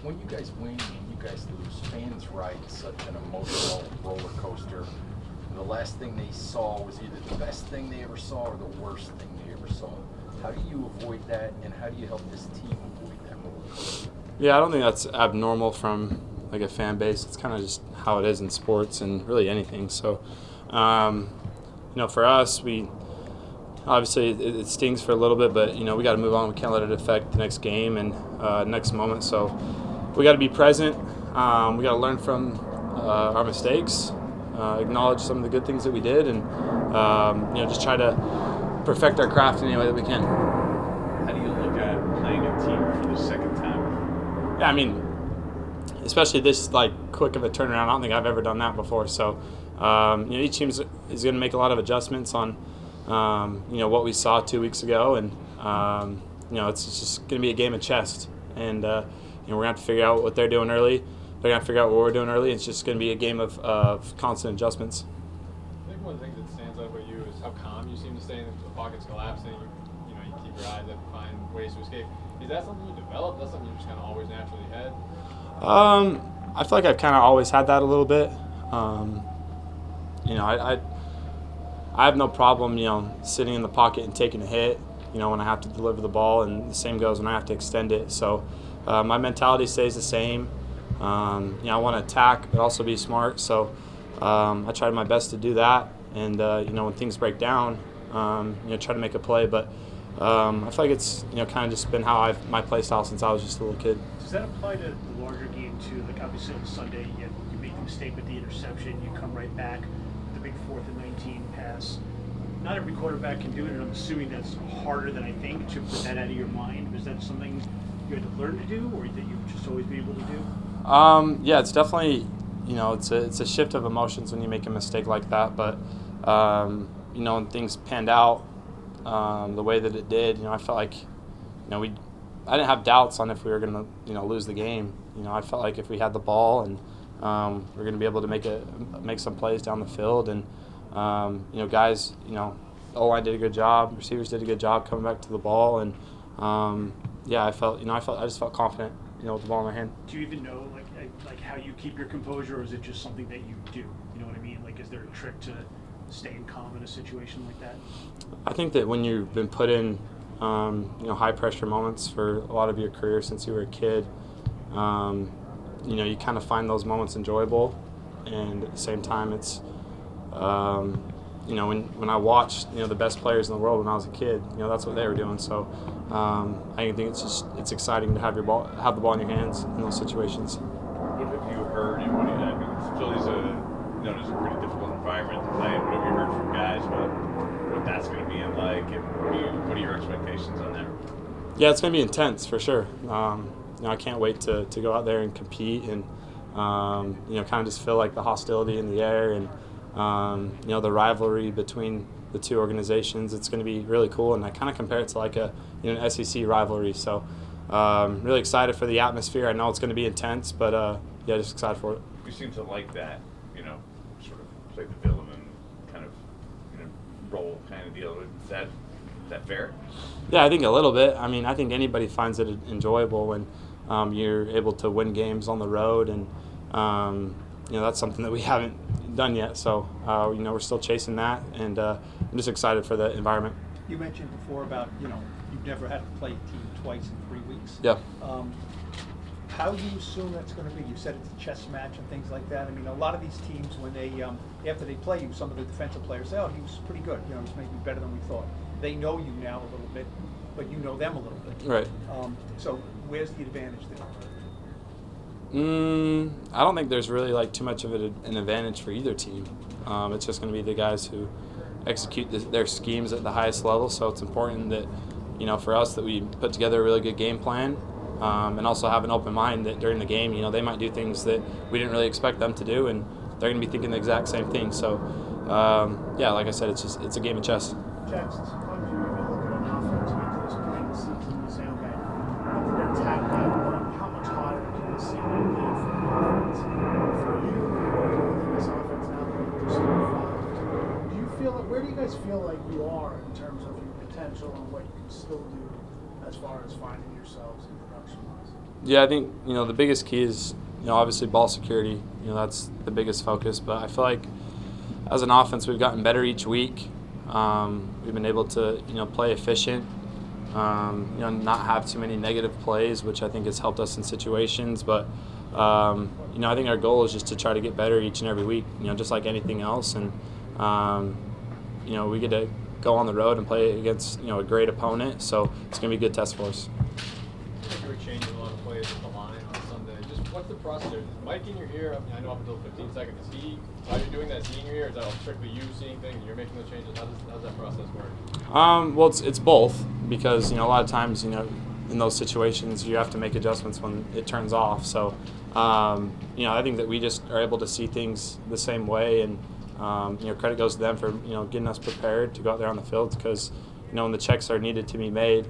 When you guys win and you guys lose, fans ride such an emotional roller coaster. The last thing they saw was either the best thing they ever saw or the worst thing they ever saw. How do you avoid that, and how do you help this team avoid that roller coaster? Yeah, I don't think that's abnormal from like a fan base. It's kind of just how it is in sports and really anything. So, for us, we obviously it stings for a little bit, but we got to move on. We can't let it affect the next game and next moment. So we got to be present. We got to learn from our mistakes, acknowledge some of the good things that we did, and just try to perfect our craft in any way that we can. How do you look at playing a team for the second time? Yeah, I mean, especially this quick of a turnaround. I don't think I've ever done that before. So, each team is going to make a lot of adjustments on, what we saw 2 weeks ago, and it's just going to be a game of chess. And we're going to have to figure out what they're doing early. They're going to figure out what we're doing early. It's just going to be a game of constant adjustments. I think one of the things that stands out about you is how calm you seem to stay. The pocket's collapsing. You keep your eyes up, find ways to escape. Is that something you developed? That's something you just kind of always naturally had? I feel like I've kind of always had that a little bit. I have no problem, sitting in the pocket and taking a hit, when I have to deliver the ball, and the same goes when I have to extend it. So my mentality stays the same. I want to attack but also be smart. So I try my best to do that. And, when things break down, try to make a play. But I feel like it's, kind of just been how my play style since I was just a little kid. Does that apply to the larger game too? Like obviously on Sunday, you make the mistake with the interception, you come right back with the big 4th and 19 pass. Not every quarterback can do it, and I'm assuming that's harder than I think to put that out of your mind. Was that something you had to learn to do, or that you've just always been able to do? Yeah, it's definitely, it's a shift of emotions when you make a mistake like that. But, when things panned out the way that it did, I felt like, I didn't have doubts on if we were going to, lose the game. I felt like if we had the ball and we're going to be able to make some plays down the field, and guys, O-line did a good job, receivers did a good job coming back to the ball, and I just felt confident, with the ball in my hand. Do you even know like how you keep your composure, or is it just something that you do? You know what I mean? Like, is there a trick to staying calm in a situation like that? I think that when you've been put in high pressure moments for a lot of your career since you were a kid, you kind of find those moments enjoyable, and at the same time it's when I watched the best players in the world when I was a kid, that's what they were doing. So I think it's exciting to have the ball in your hands in those situations. What have you heard, and Philly's known as a pretty difficult environment to play in. What have you heard from guys about what that's going to be like, and what are your expectations on that? Yeah, it's going to be intense for sure. I can't wait to go out there and compete, and kind of just feel like the hostility in the air, and the rivalry between the two organizations. It's going to be really cool, and I kind of compare it to like an SEC rivalry. So really excited for the atmosphere. I know it's going to be intense, but just excited for it. You seem to like that, sort of play the villain kind of role kind of deal. Is that fair? Yeah, I think a little bit. I mean, I think anybody finds it enjoyable when you're able to win games on the road, and that's something that we haven't done yet. So we're still chasing that, and I'm just excited for the environment. You mentioned before about you've never had to play a team twice in 3 weeks. Yeah. How do you assume that's going to be? You said it's a chess match and things like that. I mean, a lot of these teams, when they after they play you, some of the defensive players say, "Oh, he was pretty good. He's maybe better than we thought." They know you now a little bit, but you know them a little bit. Right. So where's the advantage there? I don't think there's really too much of an advantage for either team. It's just going to be the guys who execute their schemes at the highest level. So it's important that for us that we put together a really good game plan, and also have an open mind that during the game they might do things that we didn't really expect them to do, and they're going to be thinking the exact same thing. So like I said, it's a game of chess. Jaxson, sometimes you even look at an offense to this point in the season and say, okay, after their attack got done, how much harder can this season be for the offense? For you, within this offense now that you're Super 5, where do you guys feel like you are in terms of your potential and what you can still do as far as finding yourselves in production-wise? Yeah, I think the biggest key is obviously ball security. That's the biggest focus. But I feel like as an offense, we've gotten better each week. We've been able to play efficient. Not have too many negative plays, which I think has helped us in situations. But I think our goal is just to try to get better each and every week. Just like anything else, and we get to go on the road and play against a great opponent. So it's going to be a good test for us. You were changing a lot of plays at the line on Sunday. Just what's the process? Is Mike in your ear? I know up until 15 seconds. Is he, while you're doing that, is he in your ear? Is that strictly you seeing things and you're making those changes? How does that process work? Well, it's both, because a lot of times in those situations you have to make adjustments when it turns off. So I think that we just are able to see things the same way, and credit goes to them for getting us prepared to go out there on the field, because when the checks are needed to be made,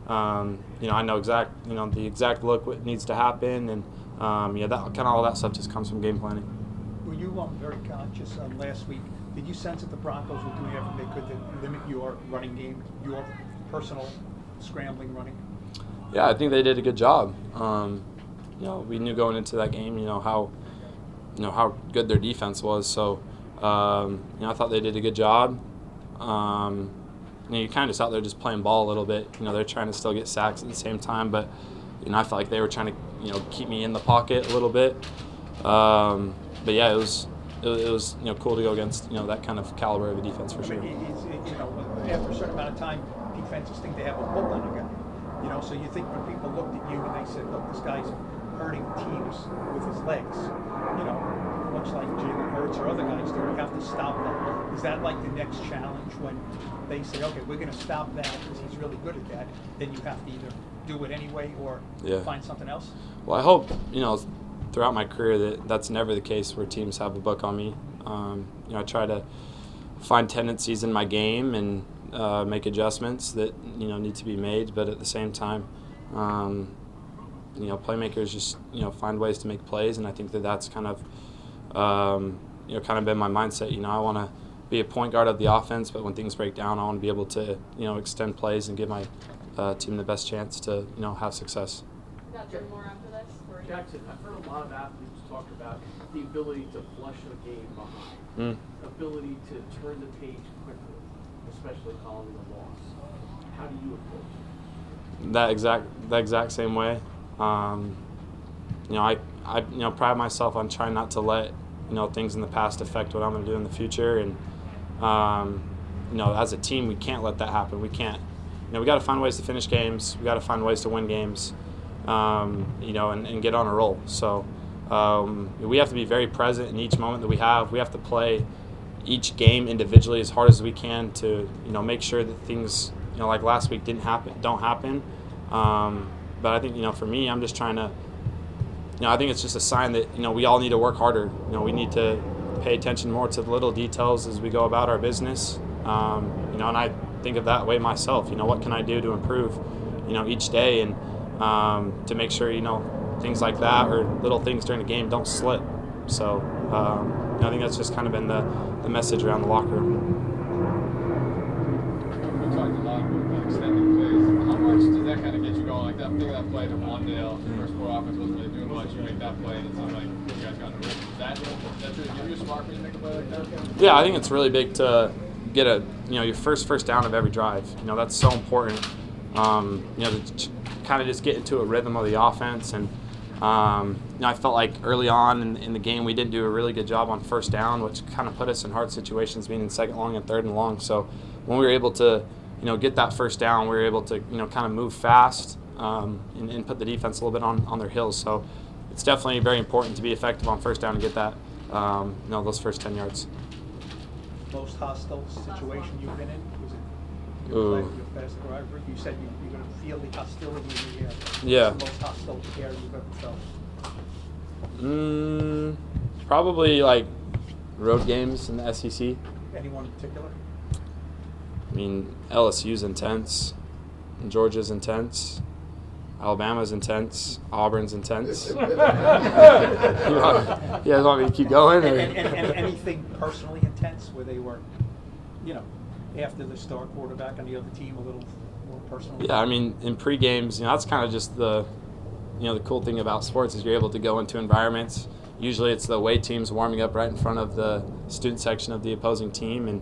I know the exact look what needs to happen, and that kind of all that stuff just comes from game planning. Were you very conscious last week? Did you sense that the Broncos were doing everything they could to limit your running game, your personal scrambling running? Yeah, I think they did a good job. We knew going into that game, how good their defense was. So, I thought they did a good job. You kind of just out there just playing ball a little bit. They're trying to still get sacks at the same time, but I felt like they were trying to keep me in the pocket a little bit. But yeah, it was cool to go against that kind of caliber of a defense for sure. After a certain amount of time, defenses think they have a book on a guy. So you think when people looked at you and they said, "Look, this guy's hurting teams with his legs," much like Jalen Hurts or other guys do, we have to stop that. Is that like the next challenge when they say, "Okay, we're going to stop that because he's really good at that"? Then you have to either do it anyway or find something else. Well, I hope throughout my career that's never the case where teams have a book on me. I try to find tendencies in my game and make adjustments that need to be made, but at the same time, playmakers just find ways to make plays, and I think that's kind of been my mindset. I want to be a point guard of the offense, but when things break down, I want to be able to extend plays and give my team the best chance to have success. Got Jim more after this? Jaxson, I've heard a lot of athletes talk about the ability to flush a game behind, ability to turn the page quickly, especially following a loss. How do you approach it? That exact same way. I pride myself on trying not to let things in the past affect what I'm going to do in the future, and as a team we can't let that happen. We can't. We got to find ways to finish games. We got to find ways to win games. And get on a roll. So we have to be very present in each moment that we have. We have to play each game individually as hard as we can to make sure that things like last week don't happen. But I think for me, I'm just trying to I think it's just a sign that we all need to work harder. We need to pay attention more to the little details as we go about our business. And I think of that way myself. What can I do to improve each day, and to make sure things like that or little things during the game don't slip. So I think that's just kind of been the message around the locker room. We talked a lot about extending plays. How much does that kind of get you going? Like that, think of that play to Wandale, first quarter offense wasn't really doing much. You make that play, and it seemed like you guys got in a rhythm. Does that really give you a spark when you make a play like that? Yeah, I think it's really big to get your first down of every drive. That's so important. To kind of just get into a rhythm of the offense, and I felt like early on in the game we didn't do a really good job on first down, which kind of put us in hard situations, being in second long and third and long. So when we were able to get that first down, we were able to kind of move fast and put the defense a little bit on their heels. So it's definitely very important to be effective on first down and get that those first 10 yards. Most hostile situation you've been in? Was it Ooh. your past rivalry? You said you're going to feel the hostility in the air. Yeah. What's the most hostile air you've ever felt? Probably like road games in the SEC. Anyone in particular? I mean, LSU's intense, and Georgia's intense, Alabama's intense, Auburn's intense. You guys want me to keep going? Or? And anything personally intense where they were, after the star quarterback on the other team, a little little personal? Yeah, I mean, in pre-games, that's kind of just the cool thing about sports is you're able to go into environments. Usually it's the away teams warming up right in front of the student section of the opposing team, and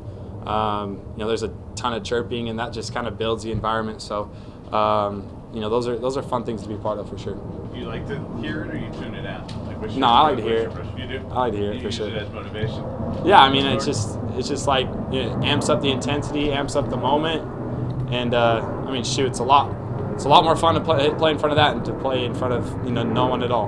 there's a ton of chirping, and that just kind of builds the environment. So, those are fun things to be part of for sure. Do you like to hear it or you tune it out? No, I like to hear it. You do? I like to hear it You for use sure. it as motivation? Yeah, I mean, it's just like amps up the intensity, amps up the moment, and it's a lot more fun to play in front of that and to play in front of no one at all.